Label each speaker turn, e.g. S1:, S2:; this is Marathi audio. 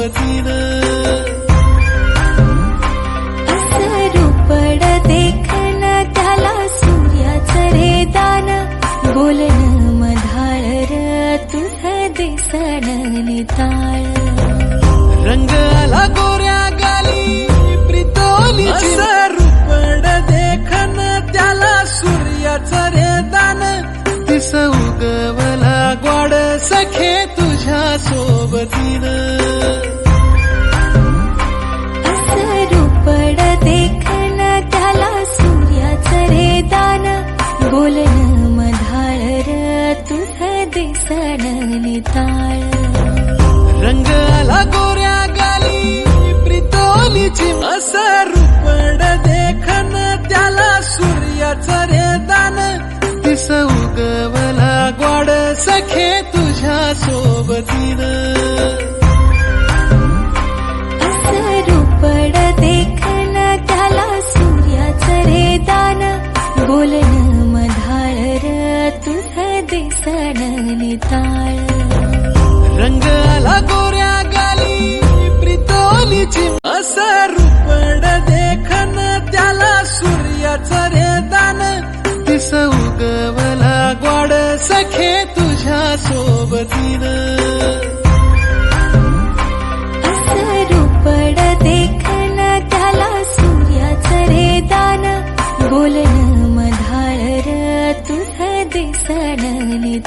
S1: सोबतीनं
S2: रूपड देखन त्याला सूर्याचं रे दान बोलन मधाळ र तुझं दिसन निताळ
S1: रंग आला गोऱ्या गाली प्रितोलीची रूपड देखन त्याला सूर्याचं रे दान दिस उगवला ग्वाड सखे तुझ्या सोबतीनं
S2: रूपड देखन त्याला सूर्याचं रे दान बोलन मधाळ र तुझं दिसन निताळ
S1: रंग आला गोऱ्या गाली प्रितोलीची रूपड देखन त्याला सूर्याचं रे दान दिस उगवला ग्वाड सखे तुझ्या सोबतीनं
S2: रूपड देखन त्याला सूर्याचं रे दान बोलन मधाळ र तुझं दिसन निताळ
S1: रंग आला गोऱ्या गाली प्रितोलीची रूपड देखन त्याला सूर्याचं रे दान दिस उगवला ग्वाड सखे तुझ्या सोबतीनं
S2: रूपड देखन त्याला सूर्याचं रे दान बोलन मधाळ र तुझं दिसन निताळ